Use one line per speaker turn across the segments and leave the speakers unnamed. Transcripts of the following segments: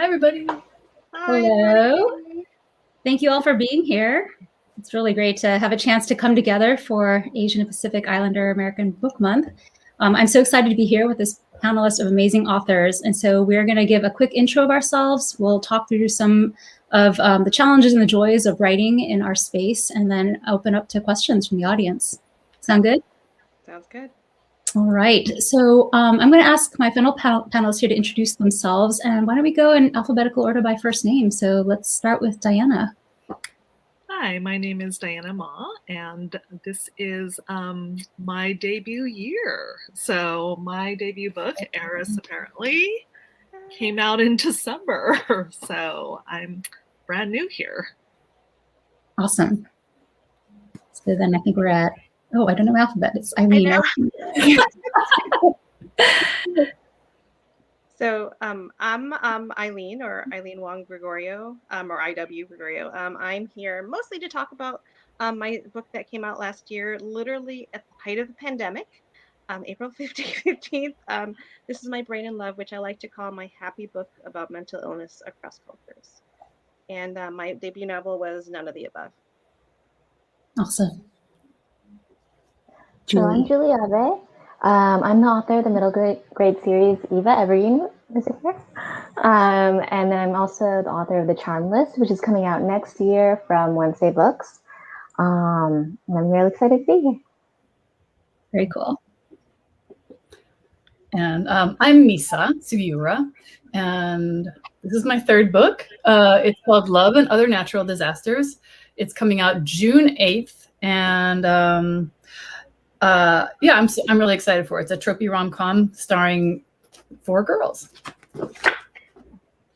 Hi, everybody.
Hi,
Hello.
everybody.
Thank you all for being here. It's really great to have a chance to come together for Asian and Pacific Islander American Book Month. I'm so excited to be here with this panelist of amazing authors. And so we're going to give a quick intro of ourselves. We'll talk through some of the challenges and the joys of writing in our space, and then open up to questions from the audience. Sound good?
Sounds good.
All right, so I'm going to ask my final panelists here to introduce themselves, and why don't we go in alphabetical order by first name? So let's start with Diana.
Hi, my name is Diana Ma, and this is my debut year. So my debut book, Eris, apparently came out in December. So I'm brand new here.
Awesome. So then I think we're at, oh, I don't know alphabet. It's Eileen.
So I'm Eileen, or Eileen Wong Gregorio, or IW Gregorio. I'm here mostly to talk about my book that came out last year, literally at the height of the pandemic, April 15th. This is My Brain in Love, which I like to call my happy book about mental illness across cultures. And my debut novel was None of the Above.
Awesome.
So I'm Julie Ave. I'm the author of the middle grade series Eva Evergreen is here. And then I'm also the author of The Charm List, which is coming out next year from Wednesday Books. And I'm really excited to be here.
Very cool.
And I'm Misa Sugiura, and this is my third book. It's called Love and Other Natural Disasters. It's coming out June 8th, and yeah, I'm really excited for it. It's a tropey rom-com starring 4 girls.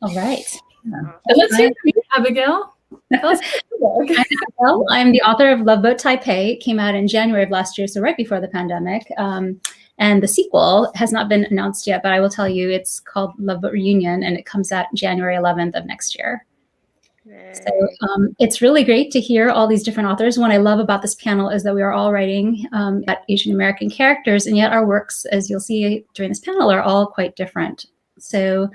All right.
Yeah. And let's hear from you, Abigail.
I'm the author of Love Boat Taipei. It came out in January of last year, so right before the pandemic. And the sequel has not been announced yet, but I will tell you it's called Love Boat Reunion, and it comes out January 11th of next year. So it's really great to hear all these different authors. What I love about this panel is that we are all writing about Asian American characters, and yet our works, as you'll see during this panel, are all quite different. So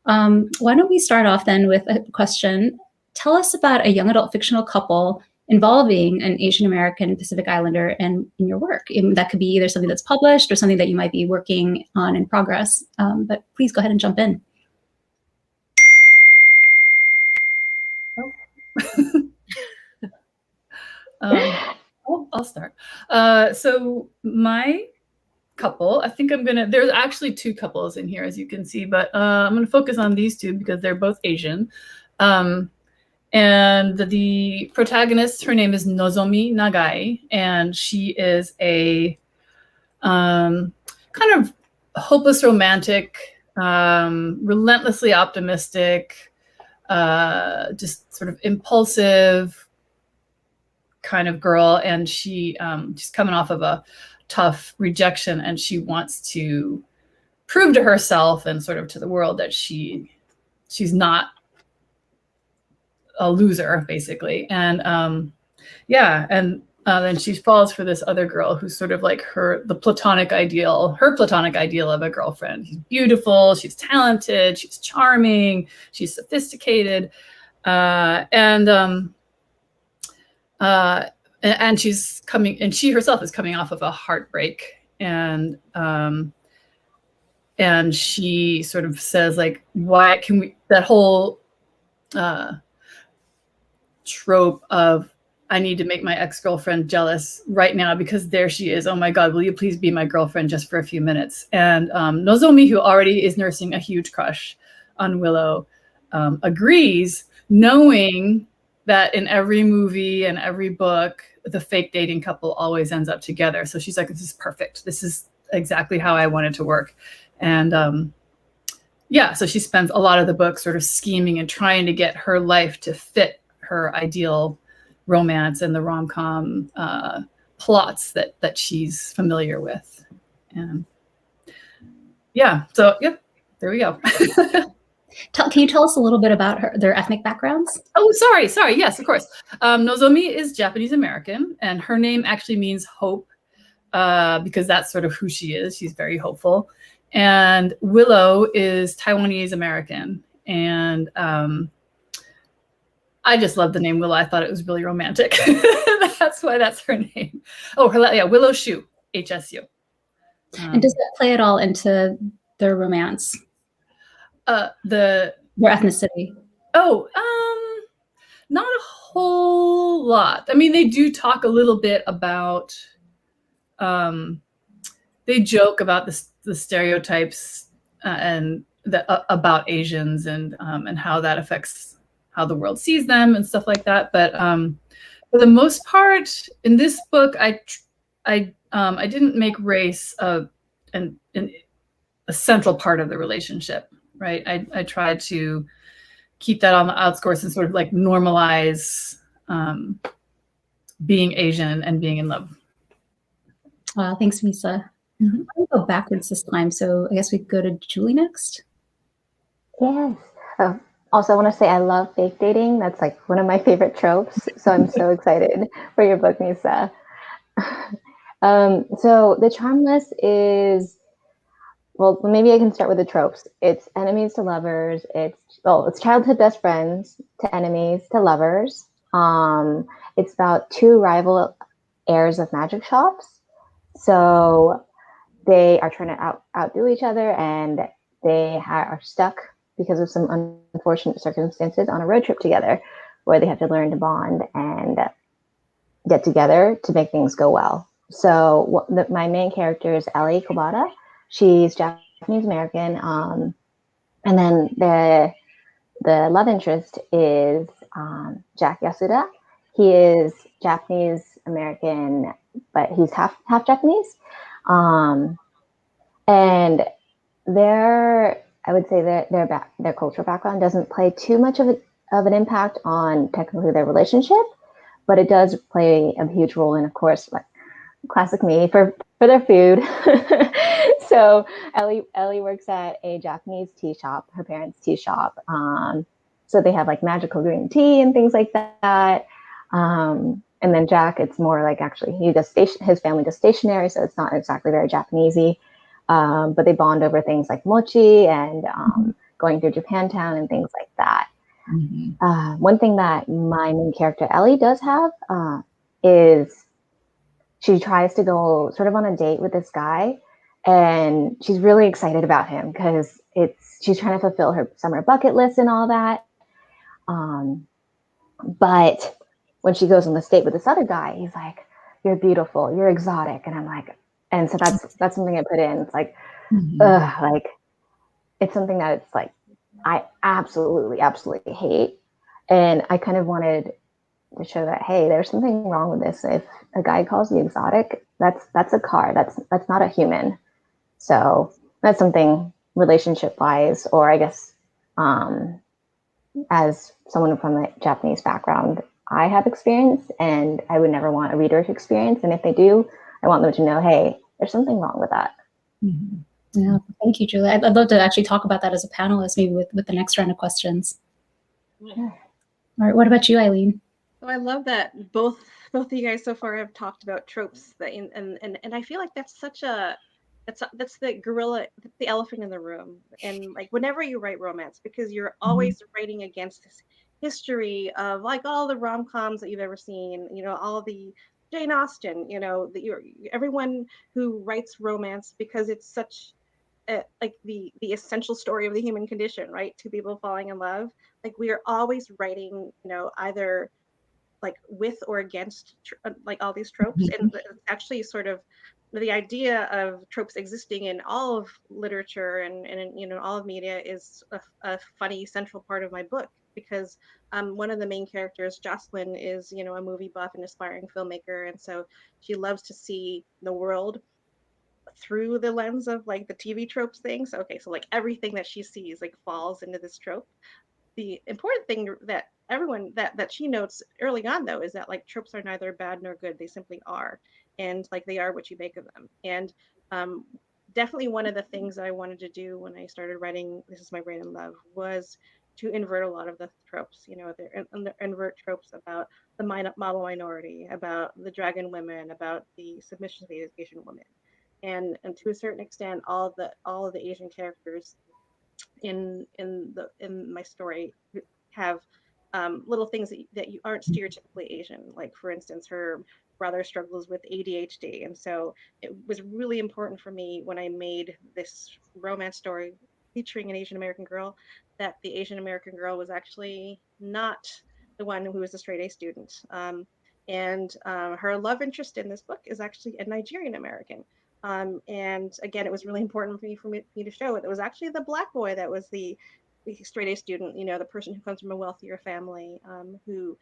why don't we start off then with a question. Tell us about a young adult fictional couple involving an Asian American Pacific Islander in your work. That could be either something that's published or something that you might be working on in progress. But please go ahead and jump in.
I'll start. So my couple, I think there's actually 2 couples in here, as you can see, but I'm going to focus on these 2 because they're both Asian. And the protagonist, her name is Nozomi Nagai, and she is a kind of hopeless romantic, relentlessly optimistic, just sort of impulsive kind of girl, and she's coming off of a tough rejection, and she wants to prove to herself and sort of to the world that she's not a loser, basically. And yeah, and then she falls for this other girl who's sort of like her platonic ideal of a girlfriend. She's beautiful, she's talented, she's charming, she's sophisticated, and she herself is coming off of a heartbreak, and she sort of says, like, why can we, that whole trope of I need to make my ex-girlfriend jealous right now because there she is. Oh my God, will you please be my girlfriend just for a few minutes? And Nozomi, who already is nursing a huge crush on Willow, agrees, knowing that in every movie and every book, the fake dating couple always ends up together. So she's like, this is perfect. This is exactly how I want it to work. And yeah, so she spends a lot of the book sort of scheming and trying to get her life to fit her ideal romance and the rom-com plots that she's familiar with. And yeah, so yep, there we go.
Can you tell us a little bit about their ethnic backgrounds?
Oh, sorry. Yes, of course. Nozomi is Japanese American, and her name actually means hope, because that's sort of who she is. She's very hopeful. And Willow is Taiwanese American, and I just love the name Willow. I thought it was really romantic. That's why that's her name. Oh, yeah, Willow Shue, HSU.
And does that play at all into their romance?
Their
ethnicity?
Not a whole lot. I mean, they do talk a little bit about, they joke about the stereotypes and about Asians and how that affects how the world sees them and stuff like that. But for the most part, in this book, I didn't make race a central part of the relationship, right? I tried to keep that on the outskirts and sort of like normalize being Asian and being in love.
Wow, thanks, Misa. Mm-hmm. I'll go backwards this time, so I guess we go to Julie next.
Yes. Also, I want to say I love fake dating. That's like one of my favorite tropes. So I'm so excited for your book, Misa. So the charm list is, well, maybe I can start with the tropes. It's enemies to lovers. It's childhood best friends to enemies to lovers. It's about two rival heirs of magic shops. So they are trying to outdo each other, and they are stuck because of some unfortunate circumstances on a road trip together, where they have to learn to bond and get together to make things go well. So my main character is Ellie Kobata. She's Japanese American, and then the love interest is Jack Yasuda. He is Japanese American, but he's half Japanese, and I would say that their cultural background doesn't play too much of an impact on technically their relationship, but it does play a huge role in, of course, like classic me, for their food. So Ellie works at a Japanese tea shop, her parents' tea shop. So they have like magical green tea and things like that. And then Jack, it's more like actually his family does stationery, so it's not exactly very Japanesey. But they bond over things like mochi and going through Japantown and things like that. Mm-hmm. One thing that my main character Ellie does have is she tries to go sort of on a date with this guy, and she's really excited about him because she's trying to fulfill her summer bucket list and all that. But when she goes on this date with this other guy, he's like, "You're beautiful, you're exotic," and I'm like, and so that's something I put in. It's like, like it's something that it's like I absolutely hate, and I kind of wanted to show that, hey, there's something wrong with this. If a guy calls you exotic, that's a car. That's not a human. So that's something relationship wise, or I guess as someone from a Japanese background, I have experience, and I would never want a reader to experience. And if they do, I want them to know, hey, there's something wrong with that.
Mm-hmm. Yeah, thank you, Julie. I'd love to actually talk about that as a panelist, maybe with the next round of questions. All right, what about you, Eileen?
So I love that both of you guys so far have talked about tropes, and I feel like that's such that's the elephant in the room. And like whenever you write romance, because you're always writing against this history of like all the rom-coms that you've ever seen, all the Jane Austen, everyone who writes romance, because it's such like the essential story of the human condition, right? Two people falling in love. Like we are always writing, either like with or against like all these tropes. And it's actually sort of the idea of tropes existing in all of literature and all of media is a funny central part of my book, because one of the main characters, Jocelyn, is a movie buff and aspiring filmmaker, and so she loves to see the world through the lens of like the TV tropes things. Okay, so like everything that she sees like falls into this trope. The important thing that everyone that she notes early on, though, is that like tropes are neither bad nor good. They simply are, and like they are what you make of them. And definitely one of the things that I wanted to do when I started writing This Is My Brain in Love was to invert a lot of the tropes. Invert tropes about the model minority, about the dragon women, about the submission to the Asian woman, and to a certain extent, all of the Asian characters in my story have little things that you aren't stereotypically Asian. Like for instance, her brother struggles with ADHD, and so it was really important for me when I made this romance story featuring an Asian American girl that the Asian American girl was actually not the one who was a straight A student. And her love interest in this book is actually a Nigerian American. And again, it was really important for me to show it. It was actually the Black boy that was the straight A student, the person who comes from a wealthier family, um, who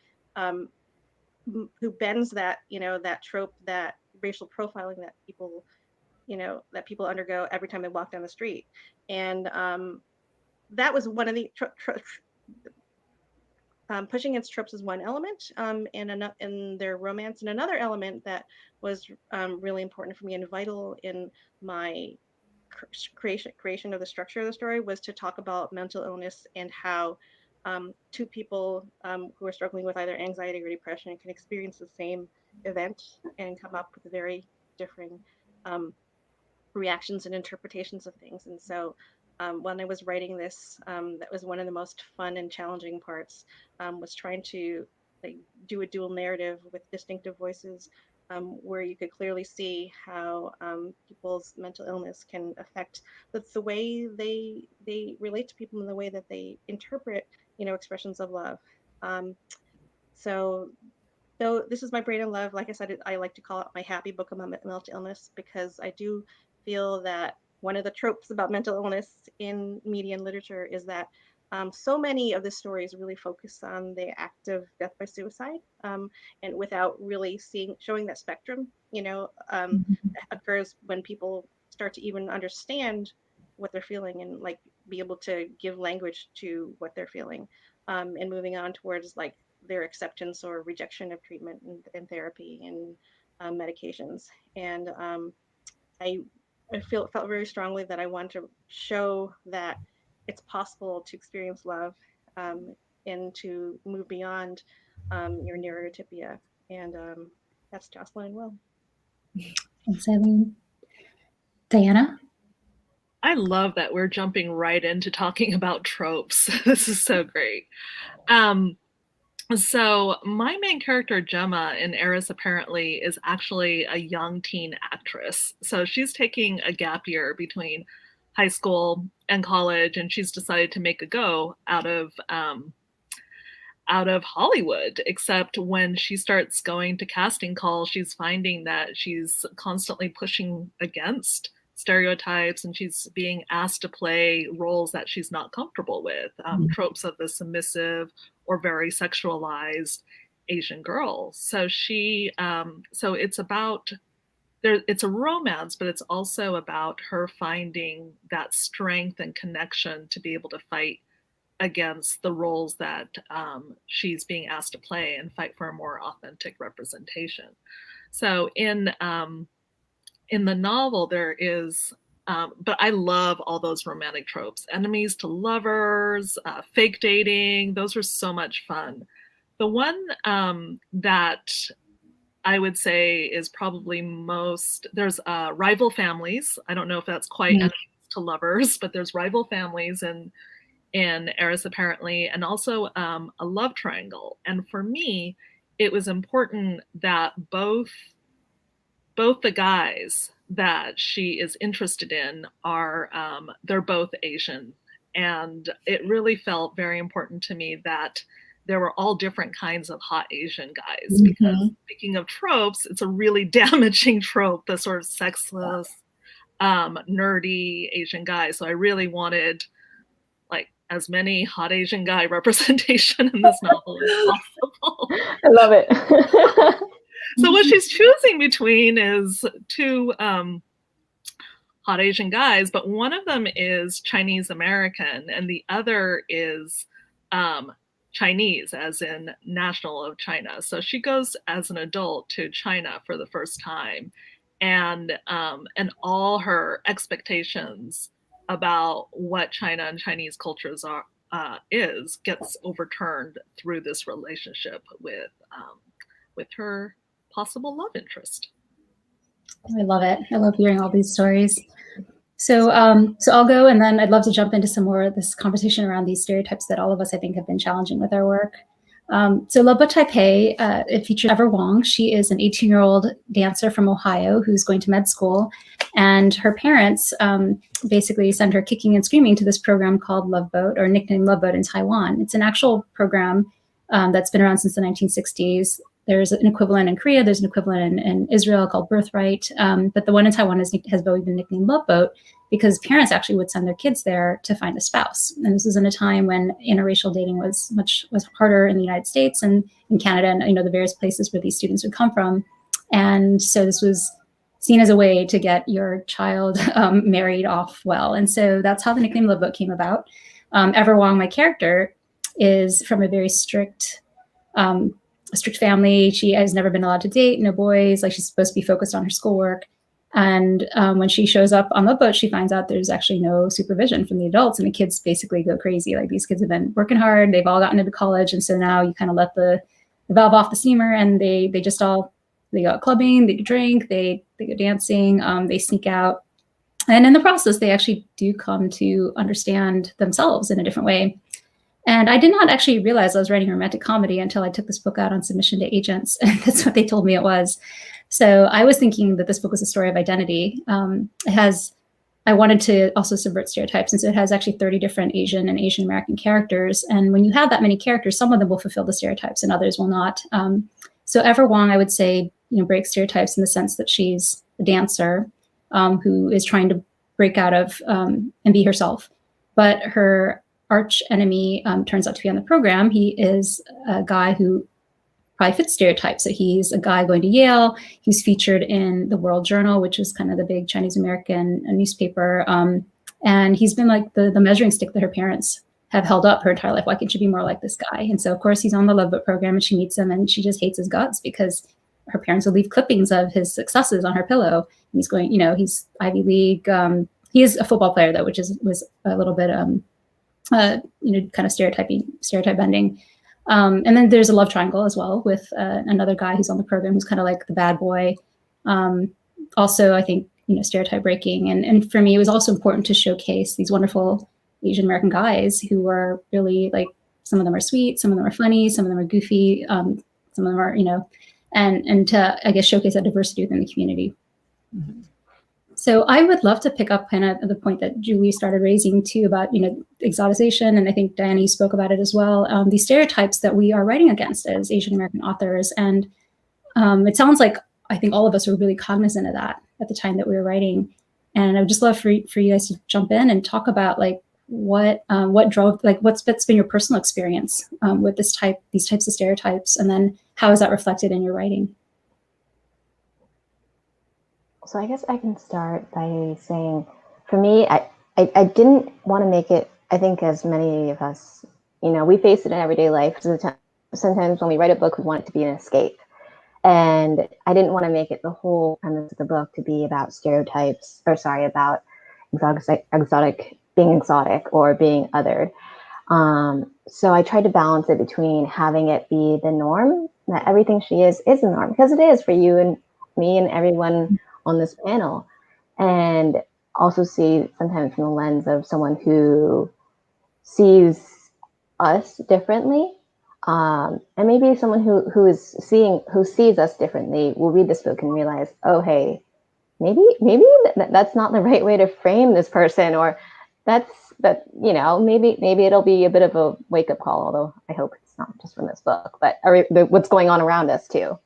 bends that, that trope, that racial profiling that people undergo every time they walk down the street. And that was one of the pushing against tropes is one element in their romance, and another element that was really important for me and vital in my creation of the structure of the story was to talk about mental illness and how two people who are struggling with either anxiety or depression can experience the same event and come up with very differing reactions and interpretations of things. And so when I was writing this, that was one of the most fun and challenging parts, was trying to do a dual narrative with distinctive voices, where you could clearly see how people's mental illness can affect the way they relate to people and the way that they interpret, expressions of love. So though this is my brain in love, like I said, I like to call it my happy book about mental illness, because I do feel that one of the tropes about mental illness in media and literature is that so many of the stories really focus on the act of death by suicide, and without really showing that spectrum, that occurs when people start to even understand what they're feeling and be able to give language to what they're feeling, and moving on towards their acceptance or rejection of treatment and therapy and medications. And I felt very strongly that I want to show that it's possible to experience love, and to move beyond your neurotypia. And that's Jocelyn and Will.
Thanks, Eileen. Diana?
I love that we're jumping right into talking about tropes. This is so great. So my main character, Gemma, in Eris Apparently, is actually a young teen actress. So she's taking a gap year between high school and college, and she's decided to make a go out of Hollywood. Except when she starts going to casting calls, she's finding that she's constantly pushing against stereotypes, and she's being asked to play roles that she's not comfortable with, tropes of the submissive or very sexualized Asian girl. So so it's about it's a romance, but it's also about her finding that strength and connection to be able to fight against the roles that she's being asked to play and fight for a more authentic representation. So in the novel, there is, but I love all those romantic tropes, enemies to lovers, fake dating. Those were so much fun. The one that I would say is probably there's rival families. I don't know if that's quite enemies to lovers, but there's rival families in Eris Apparently, and also a love triangle. And for me, it was important that both the guys that she is interested in are they're both Asian, and it really felt very important to me that there were all different kinds of hot Asian guys, because speaking of tropes, it's a really damaging trope, the sort of sexless, nerdy Asian guy. So I really wanted as many hot Asian guy representation in this novel as possible.
I love it.
So what she's choosing between is two hot Asian guys, but one of them is Chinese American and the other is Chinese, as in national of China. So she goes as an adult to China for the first time, and all her expectations about what China and Chinese cultures are gets overturned through this relationship with her possible love interest.
I love it. I love hearing all these stories. So I'll go, and then I'd love to jump into some more of this conversation around these stereotypes that all of us, I think, have been challenging with our work. So Love Boat Taipei, it features Ever Wong. She is an 18-year-old dancer from Ohio who's going to med school, and her parents basically send her kicking and screaming to this program called Love Boat, or nicknamed Love Boat in Taiwan. It's an actual program that's been around since the 1960s. There's an equivalent in Korea. There's an equivalent in Israel called Birthright. But the one in Taiwan has always been nicknamed Love Boat because parents actually would send their kids there to find a spouse. And this was in a time when interracial dating was harder in the United States and in Canada and the various places where these students would come from. And so this was seen as a way to get your child married off well. And so that's how the nickname Love Boat came about. Ever Wong, my character, is from a very strict family. She has never been allowed to date, no boys. Like, she's supposed to be focused on her schoolwork. And when she shows up on Love Boat, she finds out there's actually no supervision from the adults, and the kids basically go crazy. Like, these kids have been working hard. They've all gotten into college. And so now you kind of let the valve off the steamer, and they go out clubbing, they drink, they go dancing, they sneak out. And in the process, they actually do come to understand themselves in a different way. And I did not actually realize I was writing a romantic comedy until I took this book out on submission to agents. And that's what they told me it was. So I was thinking that this book was a story of identity. I wanted to also subvert stereotypes. And so it has actually 30 different Asian and Asian American characters. And when you have that many characters, some of them will fulfill the stereotypes and others will not. So Ever Wong, I would say, breaks stereotypes in the sense that she's a dancer who is trying to break out of and be herself. But her arch enemy turns out to be on the program. He is a guy who probably fits stereotypes. So he's a guy going to Yale. He's featured in the World Journal, which is kind of the big Chinese American newspaper. And he's been like the measuring stick that her parents have held up her entire life. Why can't you be more like this guy? And so, of course, he's on the Love Boat program, and she meets him, and she just hates his guts because her parents would leave clippings of his successes on her pillow. And he's going, he's Ivy League. He is a football player, though, which was a little bit kind of stereotype bending. And then there's a love triangle as well with another guy who's on the program who's kind of like the bad boy. Also, I think, stereotype breaking. And for me, it was also important to showcase these wonderful Asian American guys who are really, like, some of them are sweet, some of them are funny, some of them are goofy, some of them are, and to, I guess, showcase that diversity within the community. Mm-hmm. So I would love to pick up kind of the point that Julie started raising too about, exoticization. And I think, Diana, you spoke about it as well. These stereotypes that we are writing against as Asian American authors. And it sounds like I think all of us were really cognizant of that at the time that we were writing. And I would just love for you guys to jump in and talk about like what drove, like what's been your personal experience with these types of stereotypes, and then how is that reflected in your writing?
So I guess I can start by saying, for me, I didn't want to make it, I think as many of us, we face it in everyday life. Sometimes when we write a book, we want it to be an escape. And I didn't want to make it the whole premise of the book to be about stereotypes, about being exotic or being othered. So I tried to balance it between having it be the norm, that everything she is the norm, because it is for you and me and everyone on this panel, and also see sometimes from the lens of someone who sees us differently, and maybe someone who sees us differently will read this book and realize, oh, hey, maybe that's not the right way to frame this person, or maybe it'll be a bit of a wake-up call, although I hope it's not just from this book, but what's going on around us too.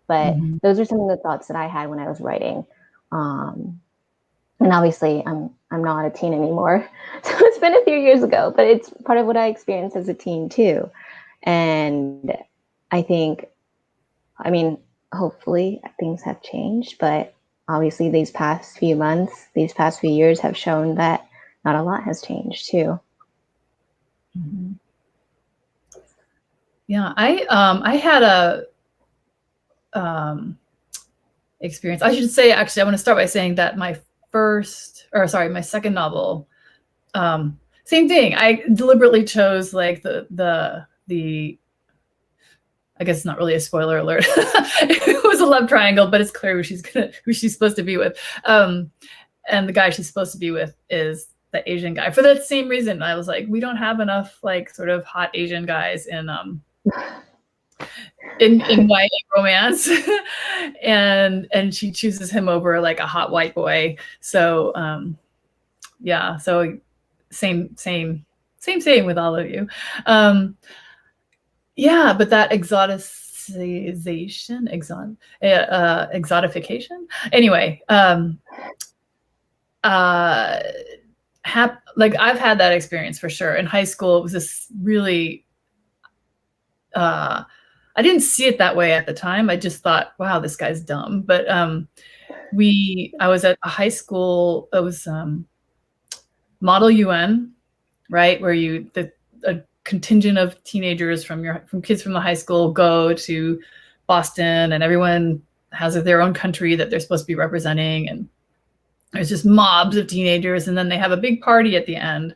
But those are some of the thoughts that I had when I was writing. And obviously I'm not a teen anymore. So it's been a few years ago, but it's part of what I experienced as a teen too. And I think, hopefully things have changed, but obviously these past few months, these past few years have shown that not a lot has changed too.
Mm-hmm. Yeah, I had a experience. I should say, actually, I want to start by saying that my second novel, same thing. I deliberately chose like the I guess it's not really a spoiler alert. It was a love triangle, but it's clear who she's supposed to be with. and the guy she's supposed to be with is the Asian guy. For that same reason, I was like, we don't have enough like sort of hot Asian guys in YA romance. and she chooses him over like a hot white boy. So yeah, so same with all of you. Yeah, but that exotification. Anyway, like I've had that experience for sure. In high school, it was this really, I didn't see it that way at the time. I just thought, wow, this guy's dumb. But I was at a high school, it was Model UN, right? Where a contingent of teenagers from kids from the high school go to Boston, and everyone has their own country that they're supposed to be representing, and there's just mobs of teenagers, and then they have a big party at the end.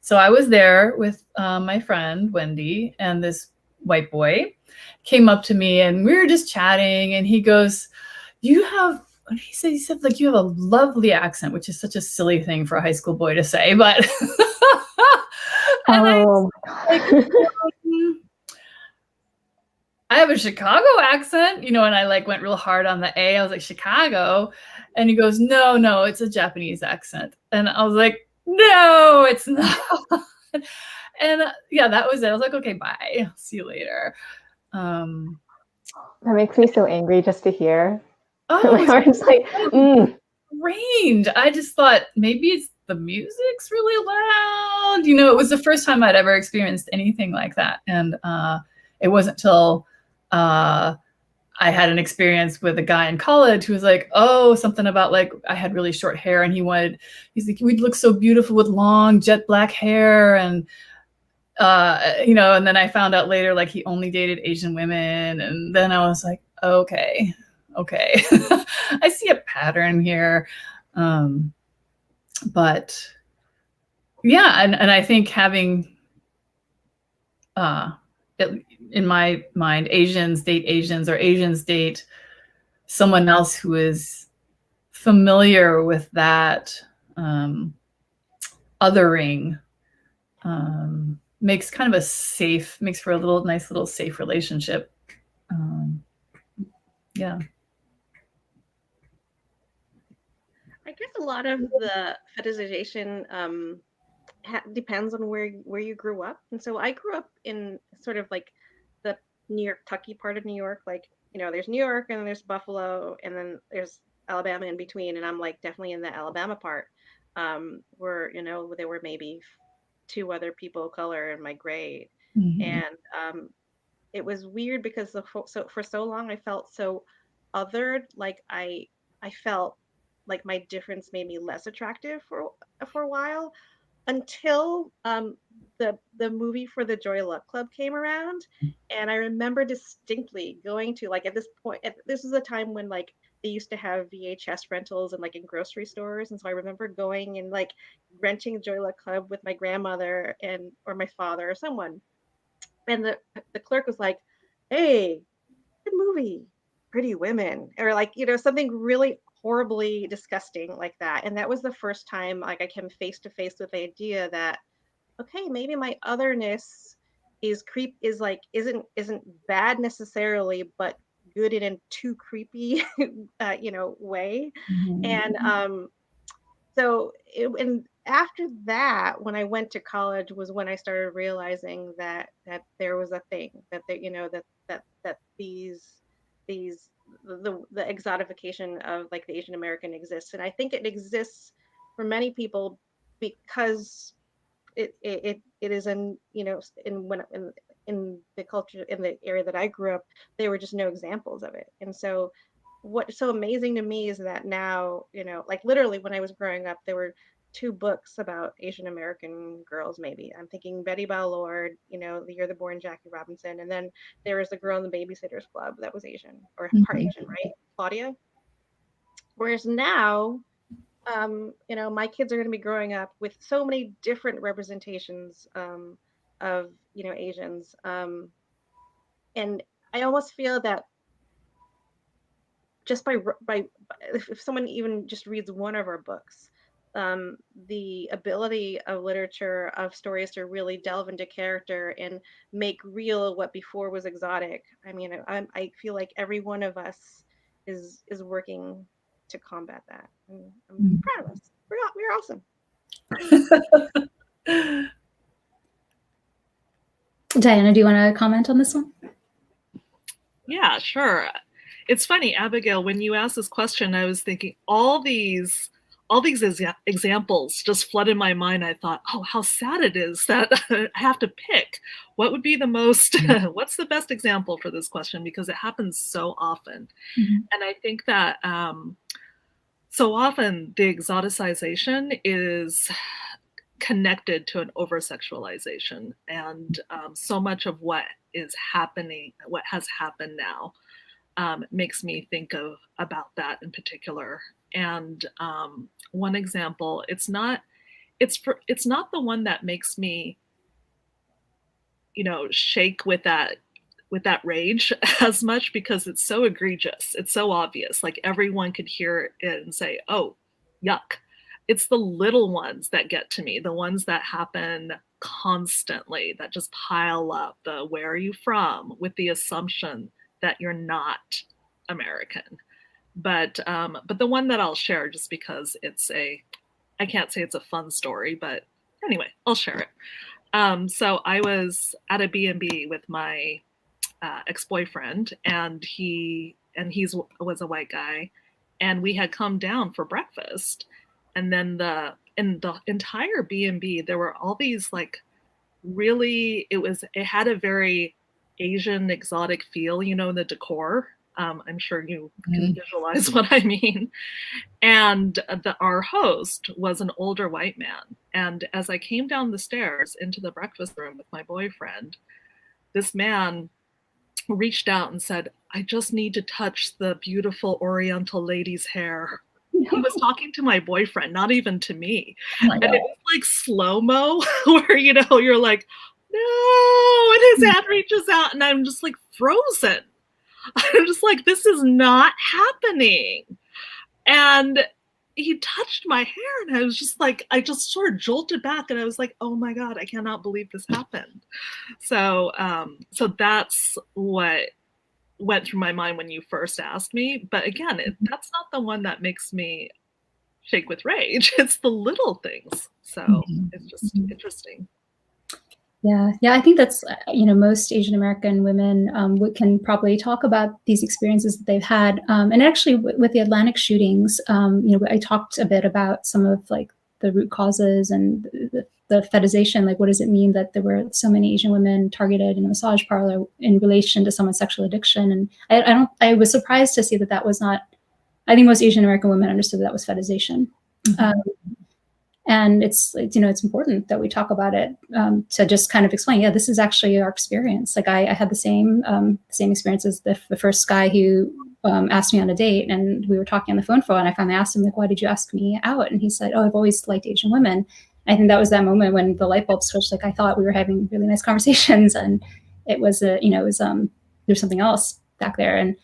So I was there with my friend Wendy, and this white boy came up to me, and we were just chatting, and he goes, "You have," what did he say? He said, like, "You have a lovely accent," which is such a silly thing for a high school boy to say, but I have a Chicago accent, and I like went real hard on the A. I was like, Chicago. And he goes, no, it's a Japanese accent. And I was like, no, it's not. And yeah, that was it. I was like, okay, bye. See you later.
That makes me so angry just to hear.
Oh,
my heart's like,
range. I just thought maybe it's the music's really loud. It was the first time I'd ever experienced anything like that. And it wasn't till I had an experience with a guy in college who was like, oh, something about like I had really short hair, and he's like, we'd look so beautiful with long jet black hair, and and then I found out later like he only dated Asian women, and then I was like, okay. I see a pattern here. But yeah, and I think having in my mind, Asians date Asians, or Asians date someone else who is familiar with that othering, makes kind of makes for a nice little safe relationship. Yeah.
I guess a lot of the fetishization depends on where you grew up. And so I grew up in sort of like the New York, Tucky part of New York. Like, there's New York, and then there's Buffalo, and then there's Alabama in between. And I'm like definitely in the Alabama part, where, there were maybe 2 other people of color in my grade.
Mm-hmm.
And it was weird because for so long I felt so othered. Like I felt like my difference made me less attractive for a while, until the movie for the Joy Luck Club came around. And I remember distinctly going to, like, at this point, this is a time when like they used to have VHS rentals and like in grocery stores. And so I remember going and like renting Joy Luck Club with my grandmother or my father or someone. And the clerk was like, hey, good movie, Pretty Women, or like, something really horribly disgusting like that. And that was the first time like I came face to face with the idea that, okay, maybe my otherness isn't bad necessarily, but good in a too creepy way.
Mm-hmm.
And and after that, when I went to college, was when I started realizing that there was a thing that the exotification of like the Asian American exists. And I think it exists for many people because it is in the culture, in the area that I grew up, there were just no examples of it. And so what's so amazing to me is that now, like literally when I was growing up, there were 2 books about Asian American girls, maybe. I'm thinking Betty Ballard, The Year the Born Jackie Robinson. And then there was the girl in the Babysitter's Club that was Asian, or part Asian, right? Claudia. Whereas now, my kids are going to be growing up with so many different representations of, Asians. And I almost feel that just if someone even just reads one of our books, the ability of literature, of stories to really delve into character and make real what before was exotic. I mean, I feel like every one of us is working to combat that. I'm proud of us. We're awesome.
Diana, do you want to comment on this one?
Yeah, sure. It's funny, Abigail, when you asked this question, I was thinking all these examples just flooded my mind. I thought, oh, how sad it is that I have to pick what would be the most, what's the best example for this question, because it happens so often. And I think that so often the exoticization is connected to an over-sexualization, and so much of what is happening, what has happened now, makes me think about that in particular. And one example, it's not the one that makes me, shake with that rage as much, because it's so egregious, it's so obvious, like everyone could hear it and say, oh, yuck. It's the little ones that get to me, the ones that happen constantly, that just pile up. The where are you from, with the assumption that you're not American. But the one that I'll share, just because I can't say it's a fun story, but anyway, I'll share it. So I was at a B&B with my ex-boyfriend, and he was a white guy, and we had come down for breakfast. And then in the entire B&B, there were all these like really, it had a very Asian exotic feel, the decor. I'm sure you can visualize what I mean. And our host was an older white man. And as I came down the stairs into the breakfast room with my boyfriend, this man reached out and said, I just need to touch the beautiful Oriental lady's hair. He was talking to my boyfriend, not even to me. And it was like slow-mo, where, you're like, no, and his hand reaches out, and I'm just like frozen. I'm just like, this is not happening. And he touched my hair, and I was just like, I just sort of jolted back, and I was like, oh my God, I cannot believe this happened. So that's what went through my mind when you first asked me. But again, that's not the one that makes me shake with rage. It's the little things. So it's just interesting.
Yeah, I think that's, most Asian American women can probably talk about these experiences that they've had. And actually, with the Atlantic shootings, I talked a bit about some of like the root causes and the fetishization. Like, what does it mean that there were so many Asian women targeted in a massage parlor in relation to someone's sexual addiction? And I was surprised to see that was not. I think most Asian American women understood that was fetishization. And it's important that we talk about it, to just kind of explain, this is actually our experience. Like I had the same experience as the first guy who asked me on a date, and we were talking on the phone for a while, and I finally asked him, like, why did you ask me out? And he said, oh, I've always liked Asian women. I think that was that moment when the light bulb switched. Like, I thought we were having really nice conversations, and it was there's something else back there. And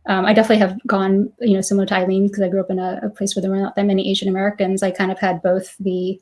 I definitely have gone, similar to Eileen, because I grew up in a place where there were not that many Asian Americans. I kind of had both the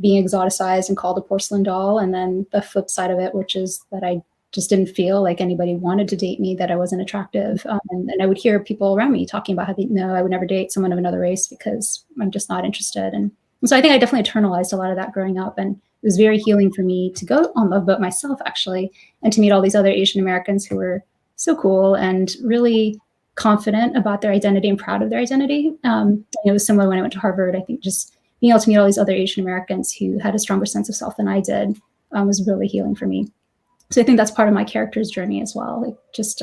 being exoticized and called a porcelain doll, and then the flip side of it, which is that I just didn't feel like anybody wanted to date me, that I wasn't attractive. And I would hear people around me talking about how I would never date someone of another race because I'm just not interested. And so I think I definitely internalized a lot of that growing up. And it was very healing for me to go on Love Boat myself, actually, and to meet all these other Asian Americans who were so cool and really confident about their identity and proud of their identity. It was similar when I went to Harvard. I think just being able to meet all these other Asian Americans who had a stronger sense of self than I did was really healing for me. So I think that's part of my character's journey as well, like just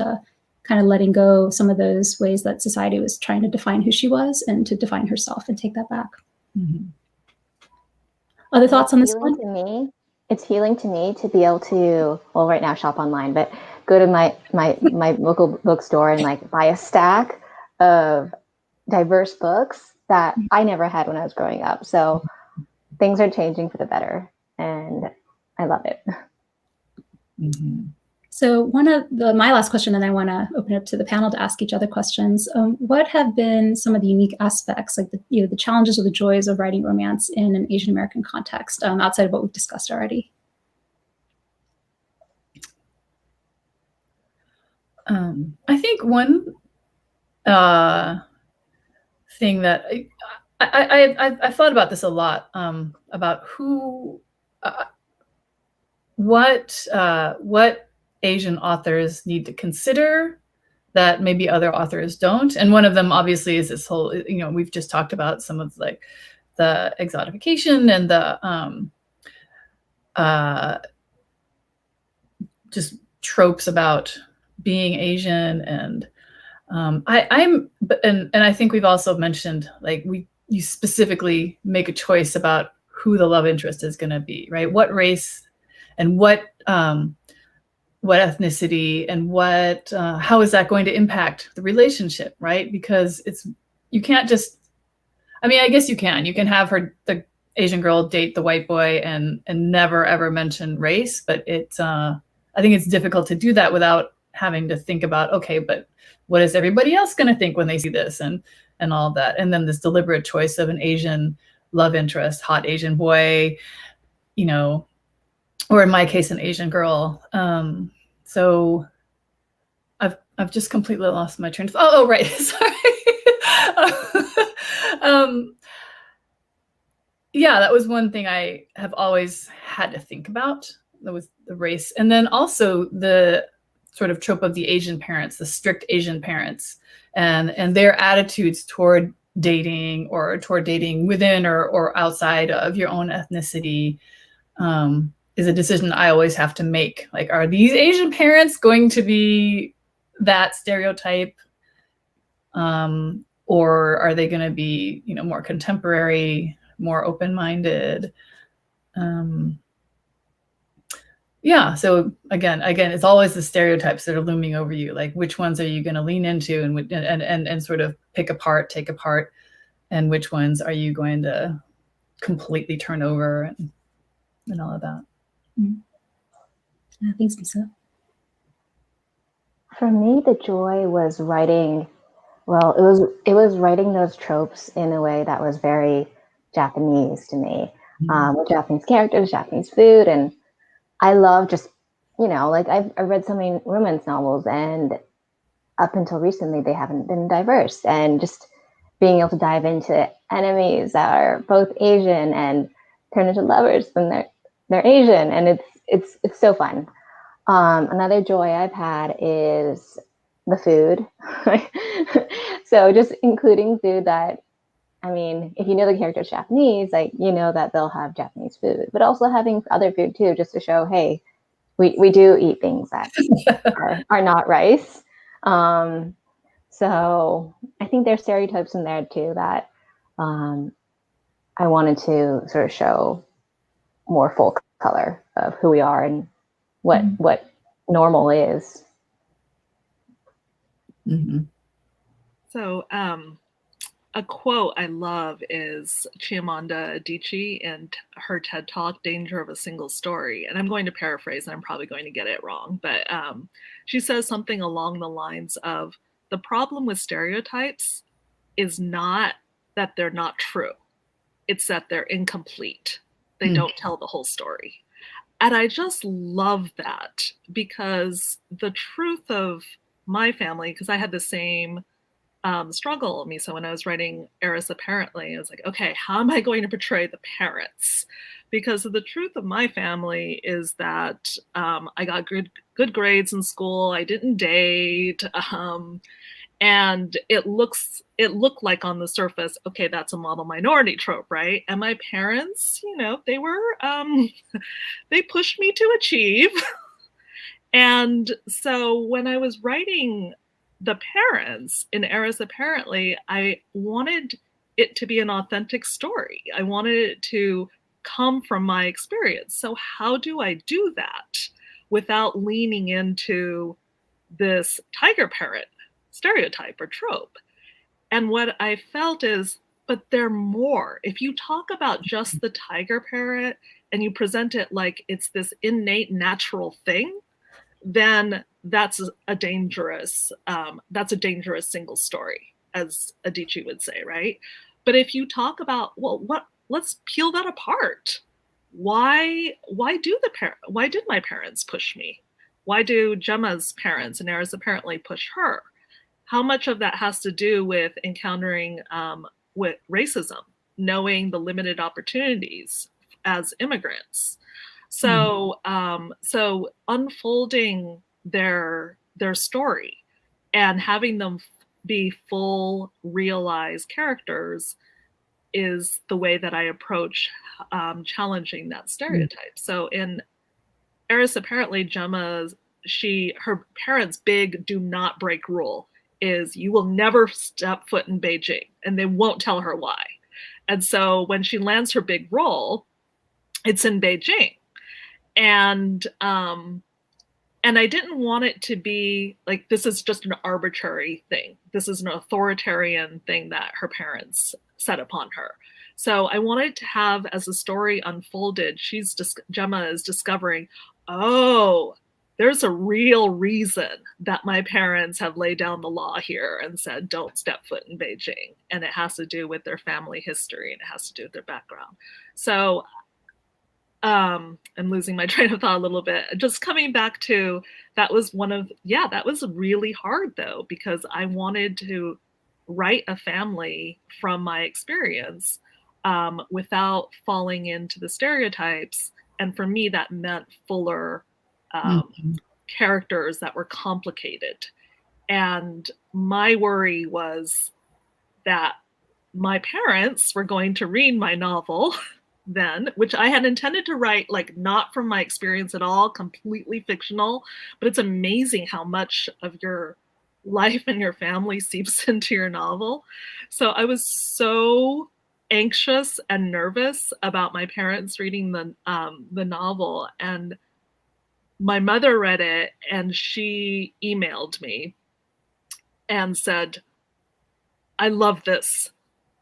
kind of letting go some of those ways that society was trying to define who she was, and to define herself and take that back. Other thoughts on this one?
It's healing to me to be able to, well, right now shop online, but go to my local bookstore and like buy a stack of diverse books that I never had when I was growing up. So things are changing for the better, and I love it.
So one of my last question, and I want to open up to the panel to ask each other questions. What have been some of the unique aspects, like the challenges or the joys of writing romance in an Asian American context, outside of what we've discussed already?
I think one thing that I've thought about this a lot, about what Asian authors need to consider that maybe other authors don't. And one of them obviously is this whole, we've just talked about some of like the exotification and the just tropes about being Asian. And I think we've also mentioned, like, you specifically make a choice about who the love interest is going to be, right? What race and what ethnicity and how is that going to impact the relationship, right? Because you can't just, I mean, I guess you can have the Asian girl date the white boy and never ever mention race, but I think it's difficult to do that without having to think about, okay, but what is everybody else going to think when they see this and all of that? And then this deliberate choice of an Asian love interest, hot Asian boy, or in my case, an Asian girl. So I've just completely lost my train of thought. Oh, right. Sorry. Yeah, that was one thing I have always had to think about. That was the race. And then also the sort of trope of the Asian parents, the strict Asian parents, and their attitudes toward dating or toward dating within or outside of your own ethnicity, is a decision I always have to make. Like, are these Asian parents going to be that stereotype? Or are they going to be, more contemporary, more open-minded? Yeah. So again, it's always the stereotypes that are looming over you. Like, which ones are you going to lean into and sort of take apart, and which ones are you going to completely turn over and all of that.
Thanks, Lisa.
For me, the joy was writing. Well, it was writing those tropes in a way that was very Japanese to me, with Japanese characters, Japanese food, and I love just, like I've read so many romance novels, and up until recently they haven't been diverse, and just being able to dive into enemies that are both Asian and turn into lovers when they're Asian, and it's so fun. Another joy I've had is the food. So just including food that, I mean, if you know the character's Japanese, like, that they'll have Japanese food, but also having other food too, just to show, hey, we do eat things that are not rice. So I think there's stereotypes in there too that I wanted to sort of show more full color of who we are and what normal is.
Mm-hmm.
So a quote I love is Chimamanda Adichie and her TED Talk, Danger of a Single Story. And I'm going to paraphrase, and I'm probably going to get it wrong, but she says something along the lines of, the problem with stereotypes is not that they're not true. It's that they're incomplete. They don't tell the whole story. And I just love that, because the truth of my family, because I had the same struggle, Misa, when I was writing Eris Apparently. I was like, okay, how am I going to portray the parents? Because the truth of my family is that I got good grades in school. I didn't date. And it looked like on the surface, okay, that's a model minority trope, right? And my parents, they were, they pushed me to achieve. And so when I was writing the parents in Eris Apparently, I wanted it to be an authentic story. I wanted it to come from my experience. So how do I do that without leaning into this tiger parrot stereotype or trope? And what I felt is, but they're more. If you talk about just the tiger parrot and you present it like it's this innate natural thing, then that's a dangerous single story, as Adichie would say, right? But if you talk about, well, let's peel that apart. Why did my parents push me? Why do Gemma's parents and Eris apparently push her? How much of that has to do with encountering with racism, knowing the limited opportunities as immigrants? So so unfolding their story and having them be full realized characters is the way that I approach challenging that stereotype. So in Eris, apparently her parents' big do not break rule is you will never step foot in Beijing, and they won't tell her why. And so when she lands her big role, it's in Beijing. And I didn't want it to be like this is just an arbitrary thing. This is an authoritarian thing that her parents set upon her. So I wanted to have, as the story unfolded, Gemma is discovering, oh, there's a real reason that my parents have laid down the law here and said, don't step foot in Beijing. And it has to do with their family history and it has to do with their background. So I'm losing my train of thought a little bit. Just coming back to that was really hard though, because I wanted to write a family from my experience without falling into the stereotypes. And for me, that meant fuller characters that were complicated. And my worry was that my parents were going to read my novel then, which I had intended to write like not from my experience at all, completely fictional, but it's amazing how much of your life and your family seeps into your novel. So I was so anxious and nervous about my parents reading the novel, and my mother read it and she emailed me and said, I love this.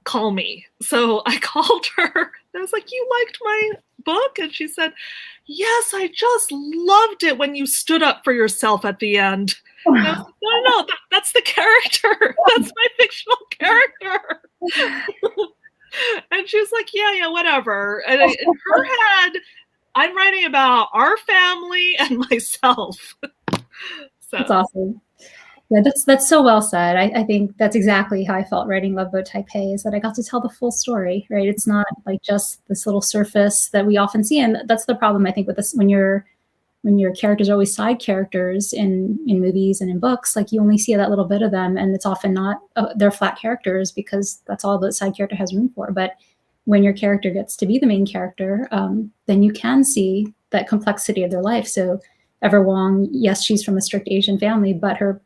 Call me. So I called her. I was like, you liked my book? And she said, yes, I just loved it when you stood up for yourself at the end. And I was like, no, that's the character. That's my fictional character. And she was like, yeah, whatever. And in her head, I'm writing about our family and myself. So.
That's awesome. Yeah, that's so well said. I think that's exactly how I felt writing Love Boat Taipei, is that I got to tell the full story, right? It's not like just this little surface that we often see. And that's the problem, I think, with this when your characters are always side characters in movies and in books, like you only see that little bit of them, and it's often not they're flat characters because that's all the side character has room for. But when your character gets to be the main character, then you can see that complexity of their life. So Ever Wong, yes, she's from a strict Asian family, but her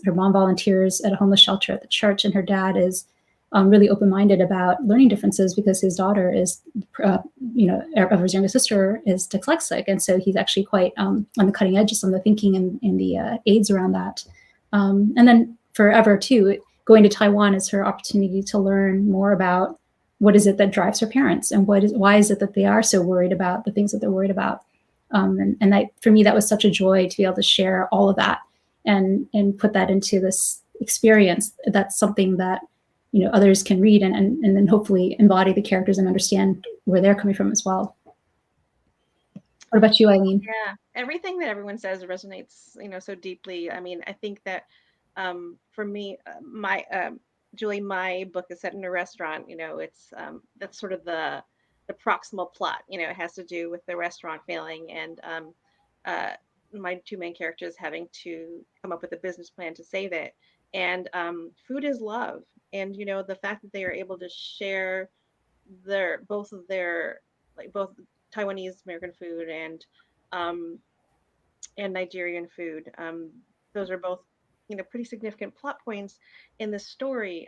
mom volunteers at a homeless shelter at the church, and her dad is really open-minded about learning differences because his daughter is, Ever's younger sister is dyslexic, and so he's actually quite on the cutting edge of some of the thinking and the aids around that. And then for Ever too, going to Taiwan is her opportunity to learn more about what is it that drives her parents, and why is it that they are so worried about the things that they're worried about. And that, for me, that was such a joy to be able to share all of that and put that into this experience. That's something that others can read and then hopefully embody the characters and understand where they're coming from as well. What about you, Eileen?
Yeah, everything that everyone says resonates, so deeply. I mean, I think that for me, Julie, my book is set in a restaurant. It's that's sort of the proximal plot. It has to do with the restaurant failing and my two main characters having to come up with a business plan to save it. And food is love. And the fact that they are able to share both Taiwanese American food and Nigerian food. Those are both pretty significant plot points in the story,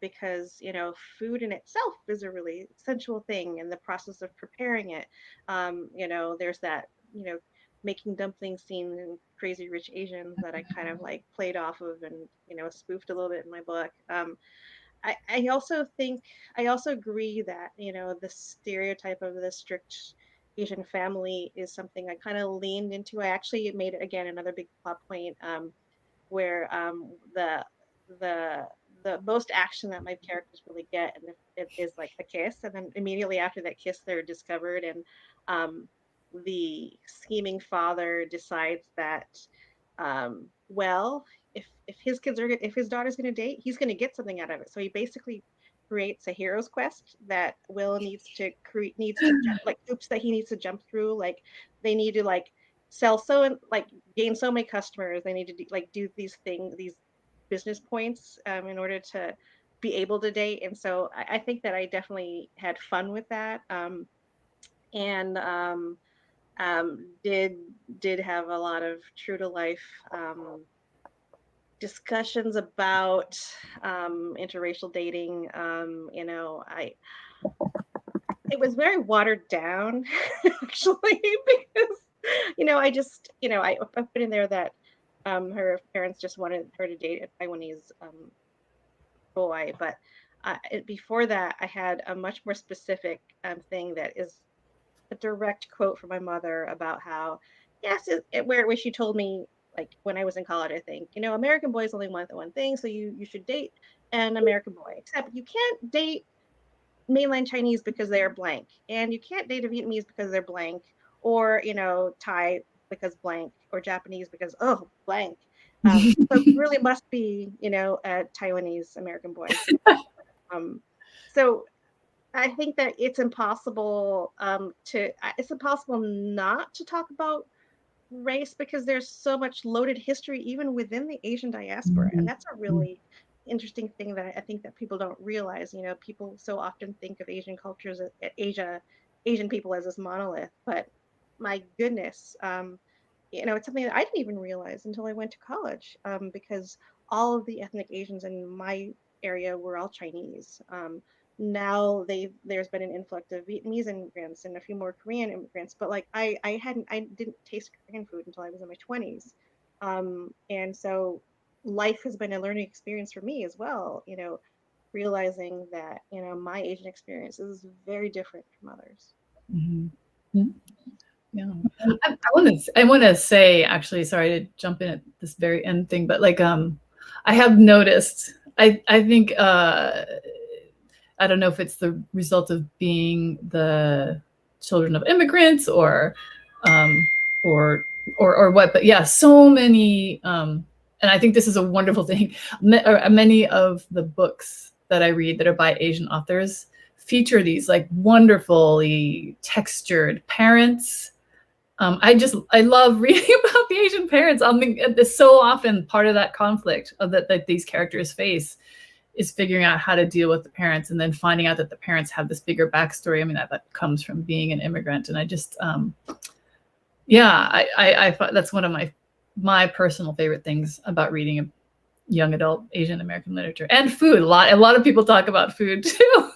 because food in itself is a really sensual thing, and the process of preparing it. There's that making dumplings scene in Crazy Rich Asians that I kind of like played off of and spoofed a little bit in my book. I also agree that the stereotype of the strict Asian family is something I kind of leaned into. I actually made it again another big plot point, where the the most action that my characters really get, and it is like a kiss, and then immediately after that kiss, they're discovered, and um, the scheming father decides that, well, if his daughter's going to date, he's going to get something out of it. So he basically creates a hero's quest that Will needs to create, like hoops that he needs to jump through. Like they need to like sell so and like gain so many customers. They need to do these things, these business points, in order to be able to date. And so I think that I definitely had fun with that. And did have a lot of true to life discussions about interracial dating. I it was very watered down actually, because I put in there that her parents just wanted her to date a Taiwanese boy, but before that I had a much more specific thing that is a direct quote from my mother about how, yes, where she told me, like when I was in college, I think, American boys only want the one thing, so you should date an American boy, except you can't date mainland Chinese because they are blank, and you can't date a Vietnamese because they're blank, or Thai because blank, or Japanese because blank. So it really must be a Taiwanese American boy. Um, so I think that it's impossible it's impossible not to talk about race, because there's so much loaded history even within the Asian diaspora. And that's a really interesting thing that I think that people don't realize. People so often think of Asian cultures, Asian people as this monolith, but my goodness, it's something that I didn't even realize until I went to college, because all of the ethnic Asians in my area were all Chinese. Now there's been an influx of Vietnamese immigrants and a few more Korean immigrants, but like I didn't taste Korean food until I was in my 20s. And so life has been a learning experience for me as well, realizing that, my Asian experience is very different from others.
Mhm. Yeah. Yeah. I want to say, actually, sorry to jump in at this very end thing, but like I have noticed, I think I don't know if it's the result of being the children of immigrants or or what, but yeah, so many and I think this is a wonderful thing. Many of the books that I read that are by Asian authors feature these like wonderfully textured parents. I love reading about the Asian parents. It's so often part of that conflict that these characters face is figuring out how to deal with the parents, and then finding out that the parents have this bigger backstory. I mean, that comes from being an immigrant. And I just, I that's one of my personal favorite things about reading young adult Asian American literature. And food. A lot of people talk about food too.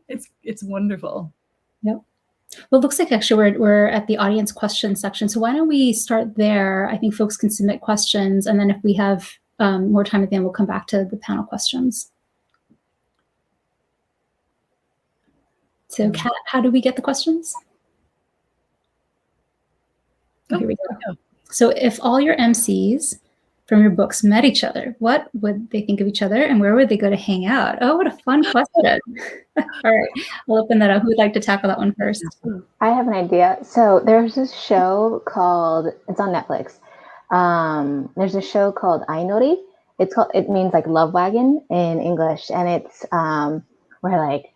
It's wonderful.
Yep. Well, it looks like actually we're at the audience question section. So why don't we start there? I think folks can submit questions, and then if we have more time at the end, we'll come back to the panel questions. So Kat, how do we get the questions? Oh, here we go. So if all your MCs from your books met each other, what would they think of each other, and where would they go to hang out? Oh, what a fun question. All right, I'll open that up. Who would like to tackle that one first?
I have an idea. So there's this show called, it's on Netflix. There's a show called Ainori. It means like love wagon in English. And it's where like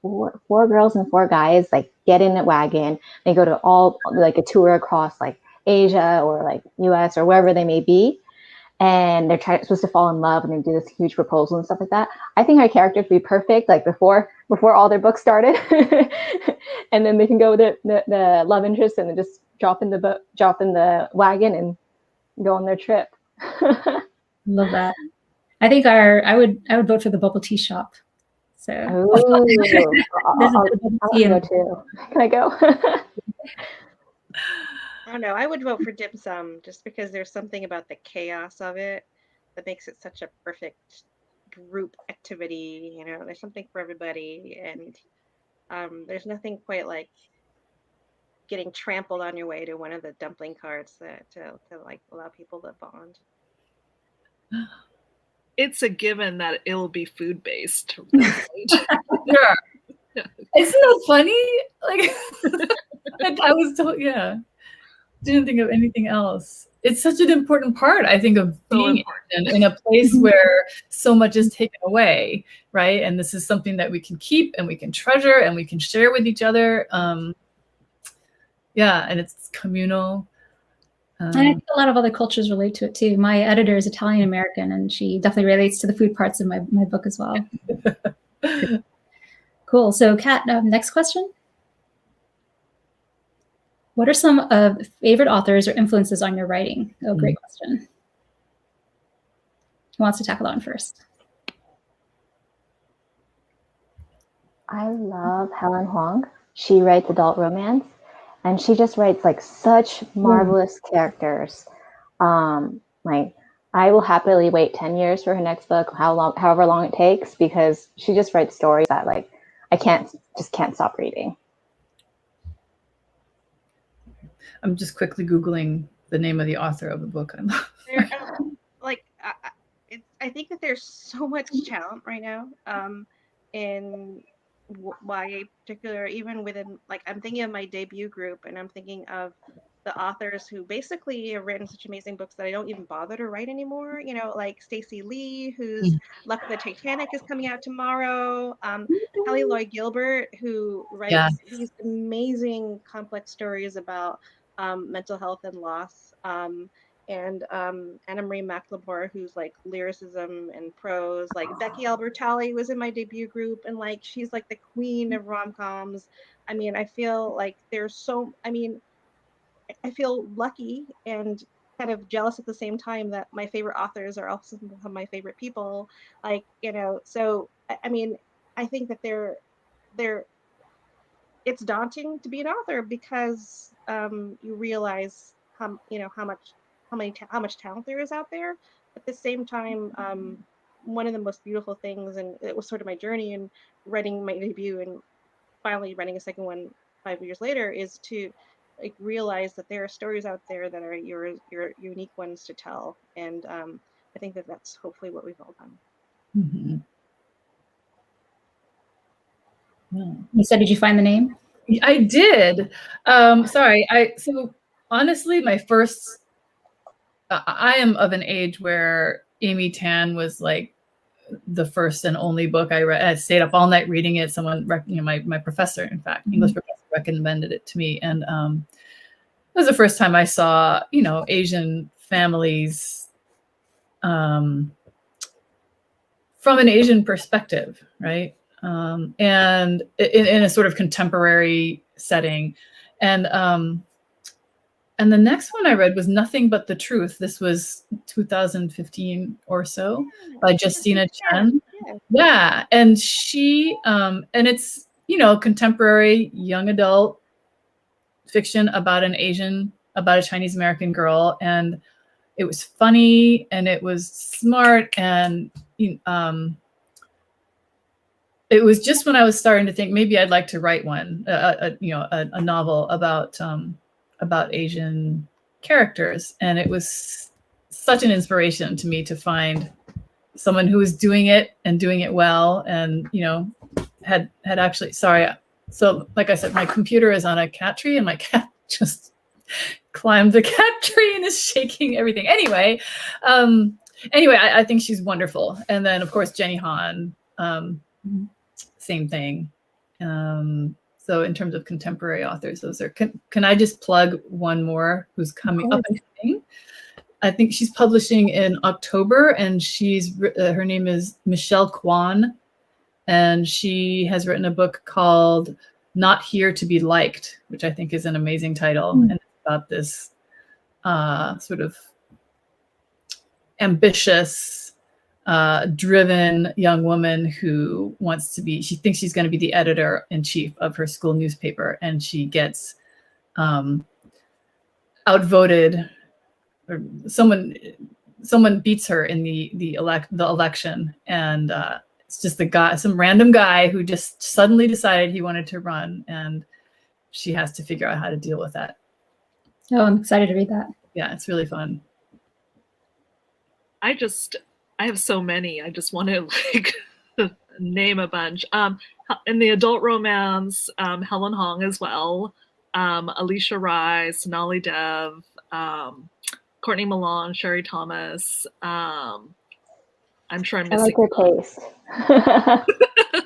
four girls and four guys like get in a wagon. They go to all like a tour across like Asia or like US or wherever they may be. And they're supposed to fall in love, and they do this huge proposal and stuff like that. I think our characters would be perfect, like before all their books started, and then they can go with the love interest and then just drop in the wagon and go on their trip.
Love that. I think I would vote for the bubble tea shop. So
I'll go too. Can I go?
I don't know. I would vote for dim sum just because there's something about the chaos of it that makes it such a perfect group activity. There's something for everybody, and there's nothing quite like getting trampled on your way to one of the dumpling carts to like allow people to bond.
It's a given that it'll be food based.
Sure. Isn't that funny? Like, I was told, yeah. Didn't think of anything else. It's such an important part, I think, of being in a place where so much is taken away, right? And this is something that we can keep and we can treasure and we can share with each other. Yeah, and it's communal.
And I think a lot of other cultures relate to it too. My editor is Italian American, and she definitely relates to the food parts of my book as well. Cool. So, Kat, next question. What are some of favorite authors or influences on your writing? Oh, great question. Who wants to tackle that one first?
I love Helen Huang. She writes adult romance, and she just writes like such marvelous characters. Like I will happily wait 10 years for her next book, however long it takes, because she just writes stories that like I can't stop reading.
I'm just quickly Googling the name of the author of the book.
I think that there's so much talent right now in YA particular, even within, like, I'm thinking of my debut group, and I'm thinking of the authors who basically have written such amazing books that I don't even bother to write anymore. You know, like Stacey Lee, whose Luck of the Titanic is coming out tomorrow. Kelly Lloyd Gilbert, who writes these amazing complex stories about mental health and loss. And Anna Marie McLemore, who's like lyricism and prose. Like Becky Albertalli was in my debut group, and like she's like the queen of rom-coms. I mean, I feel like I feel lucky and kind of jealous at the same time that my favorite authors are also some of my favorite people. Like, you know, so I mean, I think that it's daunting to be an author because you realize how much talent there is out there. At the same time, one of the most beautiful things, and it was sort of my journey in writing my debut and finally writing a second one 5 years later, is to like realize that there are stories out there that are your unique ones to tell. And I think that that's hopefully what we've all done.
You said, did you find the name?
I did. Sorry. So honestly, I am of an age where Amy Tan was like the first and only book I read. I stayed up all night reading it. Someone, my professor, in fact, English professor, recommended it to me. And it was the first time I saw, Asian families from an Asian perspective, right? And in a sort of contemporary setting. And the next one I read was Nothing But the Truth. This was 2015 or so by Justina Chen. Yeah. And she, and it's, contemporary young adult fiction about about a Chinese American girl. And it was funny and it was smart. And it was just when I was starting to think maybe I'd like to write one, a novel about Asian characters. And it was such an inspiration to me to find someone who was doing it and doing it well. And, had actually, sorry. So like I said, my computer is on a cat tree and my cat just climbed the cat tree and is shaking everything. Anyway, I think she's wonderful. And then of course, Jenny Han, same thing. So in terms of contemporary authors, those are, can I just plug one more who's coming up and coming? I think she's publishing in October, and her name is Michelle Kwan, and she has written a book called Not Here to Be Liked, which I think is an amazing title. And it's about this sort of ambitious, driven young woman who she thinks she's going to be the editor-in-chief of her school newspaper, and she gets outvoted, or someone beats her in the election, and it's just some random guy who just suddenly decided he wanted to run, and she has to figure out how to deal with that.
Oh, I'm excited to read that.
Yeah, it's really fun.
I have so many. I just want to like name a bunch. In the adult romance, Helen Hong as well, Alicia Rai, Sonali Dev, Courtney Milan, Sherry Thomas. I'm sure I'm
I like
missing.
your taste.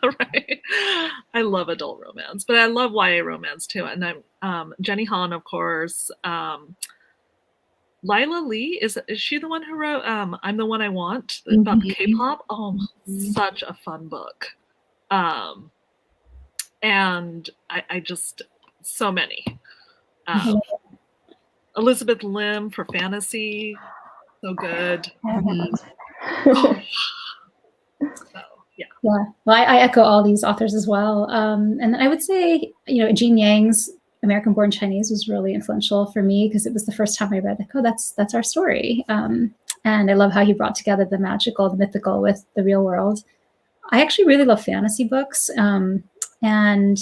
Right. I love adult romance, but I love YA romance too. And I'm Jenny Han, of course. Lila Lee, is she the one who wrote I'm the One I Want about K-pop? Oh, such a fun book. And I just, so many. Elizabeth Lim for fantasy, so good. So, yeah.
Yeah, well, I echo all these authors as well. And I would say, Jean Yang's American Born Chinese was really influential for me because it was the first time I read, like, oh, that's our story. And I love how he brought together the magical, the mythical with the real world. I actually really love fantasy books. And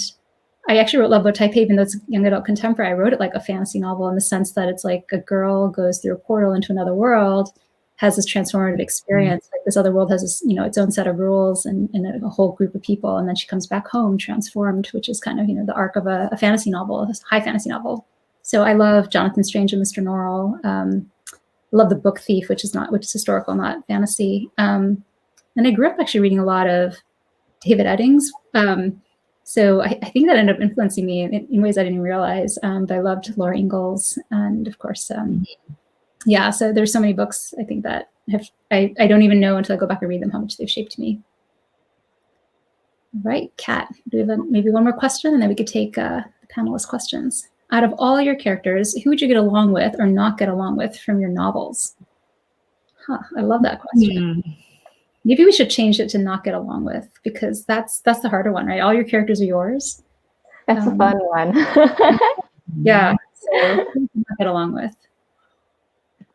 I actually wrote Love Boat Taipei, even though it's young adult contemporary. I wrote it like a fantasy novel in the sense that it's like a girl goes through a portal into another world, has this transformative experience. Like this other world has this, its own set of rules and a whole group of people. And then she comes back home transformed, which is kind of, the arc of a fantasy novel, a high fantasy novel. So I love Jonathan Strange and Mr. Norrell. I love The Book Thief, which is historical, not fantasy. And I grew up actually reading a lot of David Eddings. So I think that ended up influencing me in ways I didn't even realize. But I loved Laura Ingalls, and of course, yeah. So there's so many books I think that I don't even know until I go back and read them how much they've shaped me. All right, Kat, do we have maybe one more question, and then we could take the panelist questions. Out of all your characters, who would you get along with or not get along with from your novels? I love that question. Maybe we should change it to not get along with, because that's the harder one, right? All your characters are yours.
That's a fun one.
Yeah, so not get along with.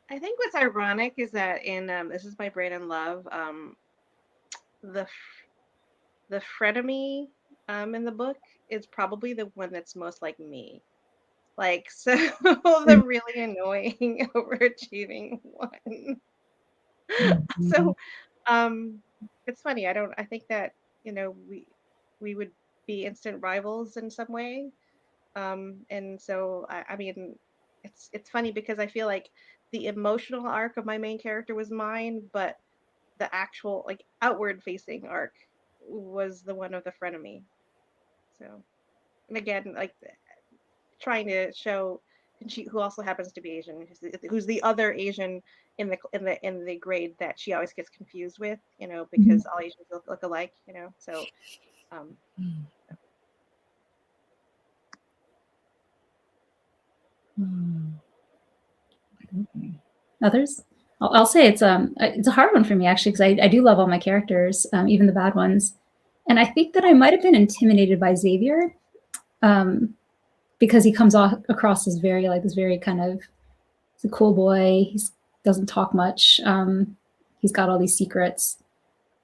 I think what's ironic is that in This Is My Brain and Love, the frenemy in the book is probably the one that's most like me. Like, so the really annoying, overachieving one. So it's funny. I think that, we would be instant rivals in some way. And so I mean, it's funny because I feel like the emotional arc of my main character was mine, but the actual like outward facing arc was the one of the frenemy. So, and again, like trying to show, and she who also happens to be Asian, who's the other Asian in the grade that she always gets confused with, because all Asians look alike, So,
Others? I'll say it's a hard one for me actually, because I do love all my characters, even the bad ones, and I think that I might have been intimidated by Xavier, because he comes across as very kind of, he's a cool boy. He doesn't talk much. He's got all these secrets.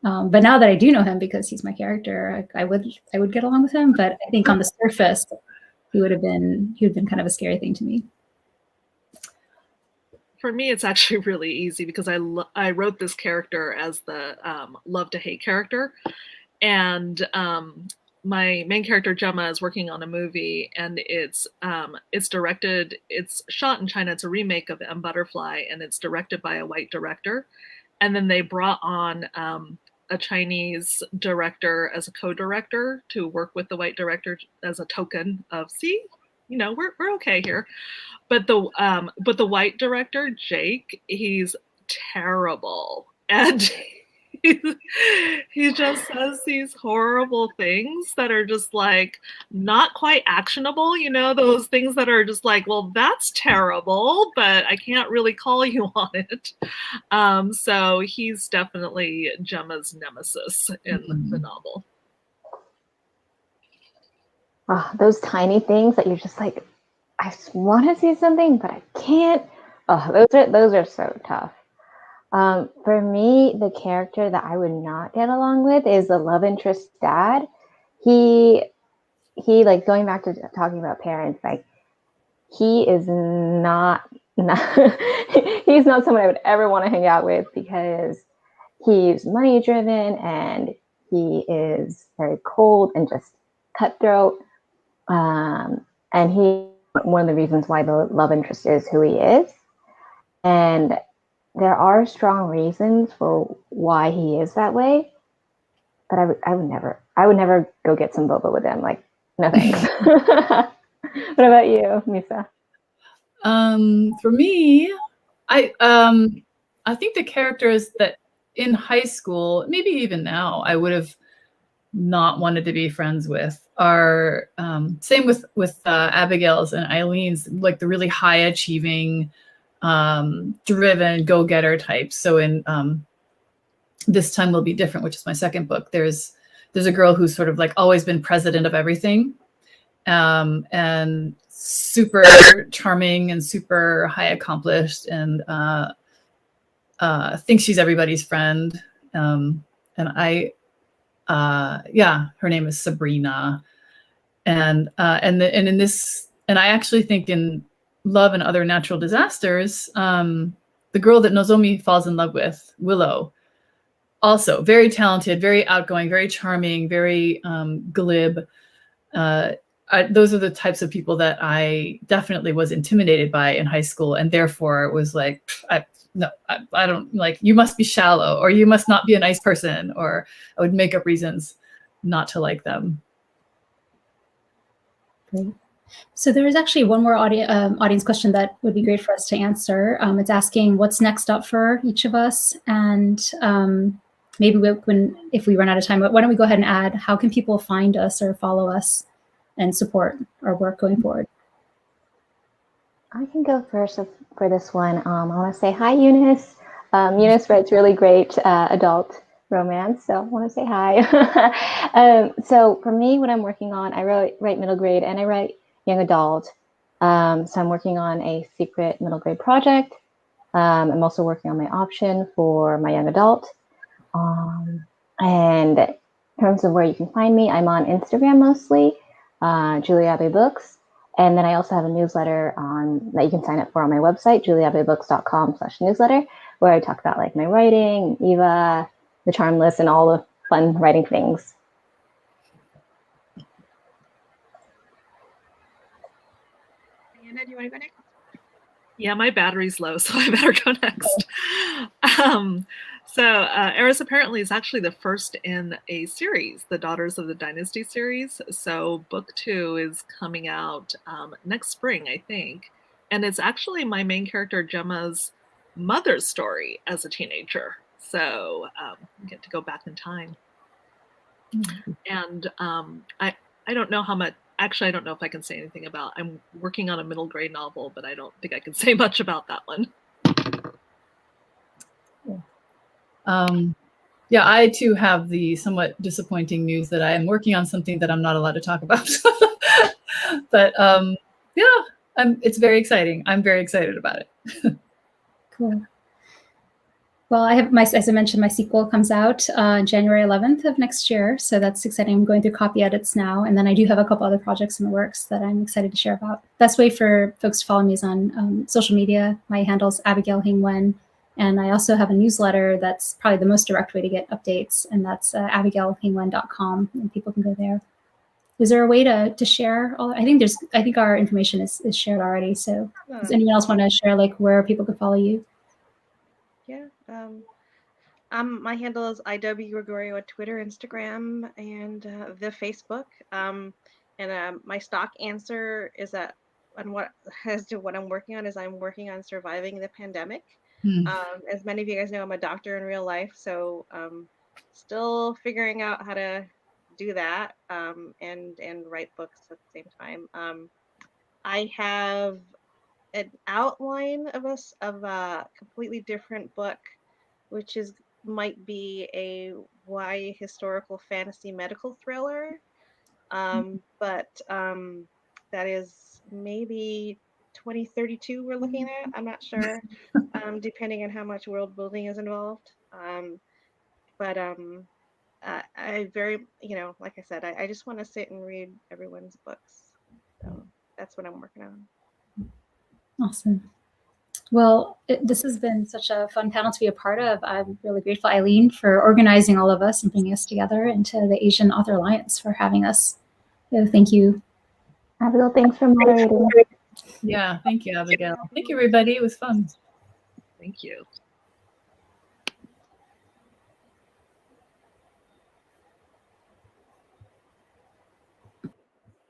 But now that I do know him because he's my character, I would get along with him. But I think on the surface, he would have been kind of a scary thing to me.
For me, it's actually really easy because I wrote this character as the love to hate character, and my main character Gemma is working on a movie, and it's directed. It's shot in China. It's a remake of M. Butterfly, and it's directed by a white director. And then they brought on a Chinese director as a co-director to work with the white director as a token of, see, we're okay here. But the white director, Jake, he's terrible, and he just says these horrible things that are just like not quite actionable, those things that are just like, well, that's terrible, but I can't really call you on it. So he's definitely Gemma's nemesis in the novel.
Oh, those tiny things that you're just like, I want to say something, but I can't. Oh, those are so tough. For me, the character that I would not get along with is the love interest dad. He he, like, going back to talking about parents, like, he is not he's not someone I would ever want to hang out with, because he's money driven and he is very cold and just cutthroat. And he, one of the reasons why the love interest is who he is. And there are strong reasons for why he is that way. But I would never go get some boba with him. Like, no thanks. What about you, Misa?
For me, I think the characters that in high school, maybe even now, I would have not wanted to be friends with are same with Abigail's and Eileen's, like the really high achieving, driven go-getter types. So in This Time Will Be Different, which is my second book, there's a girl who's sort of like always been president of everything, and super charming and super high accomplished, and thinks she's everybody's friend. And her name is Sabrina. And in this, and I actually think in Love and Other Natural Disasters, the girl that Nozomi falls in love with, Willow, also very talented, very outgoing, very charming, very glib. Those are the types of people that I definitely was intimidated by in high school, and therefore was like, I don't, like, you must be shallow, or you must not be a nice person, or I would make up reasons not to like them.
Great. So there is actually one more audience question that would be great for us to answer. It's asking what's next up for each of us, and maybe if we run out of time, why don't we go ahead and add, how can people find us or follow us and support our work going forward?
I can go first for this one. I want to say hi, Eunice. Eunice writes really great adult romance, so I want to say hi. So for me, what I'm working on, I write middle grade and I write young adult. So I'm working on a secret middle grade project. I'm also working on my option for my young adult. And in terms of where you can find me, I'm on Instagram mostly, AAPI Books. And then I also have a newsletter that you can sign up for on my website, juliabibooks.com/newsletter, where I talk about like my writing, Eva, the charm list, and all the fun writing things.
Diana, do you want to go next?
Yeah, my battery's low, so I better go next. Eris apparently is actually the first in a series, the Daughters of the Dynasty series. So book 2 is coming out next spring, I think. And it's actually my main character, Gemma's mother's story as a teenager. So I get to go back in time. And I don't know how much, actually, I don't know if I can say anything about, I'm working on a middle grade novel, but I don't think I can say much about that one.
Yeah, I too have the somewhat disappointing news that I am working on something that I'm not allowed to talk about. But it's very exciting. I'm very excited about it.
Cool. Well, I have as I mentioned, my sequel comes out January 11th of next year. So that's exciting. I'm going through copy edits now. And then I do have a couple other projects in the works that I'm excited to share about. Best way for folks to follow me is on social media. My handle's Abigail Hingwen. And I also have a newsletter that's probably the most direct way to get updates. And that's abigailhingwen.com. And people can go there. Is there a way to share all? I think our information is shared already. So does anyone else want to share like where people could follow you?
Yeah. My handle is IW Gregorio at Twitter, Instagram, and the Facebook. And my stock answer is as to what I'm working on is I'm working on surviving the pandemic. As many of you guys know, I'm a doctor in real life, so still figuring out how to do that and write books at the same time. I have an outline of a completely different book, which might be a YA historical fantasy medical thriller. But that is maybe 2032 we're looking at. I'm not sure, depending on how much world building is involved. But I very, like I said, I just want to sit and read everyone's books. So that's what I'm working on.
Awesome. Well, this has been such a fun panel to be a part of. I'm really grateful, Eileen, for organizing all of us and bringing us together, and to the Asian Author Alliance for having us. So thank you.
Abigail, thanks for moderating.
Yeah, thank you, Abigail. Thank you, everybody. It was fun.
Thank you.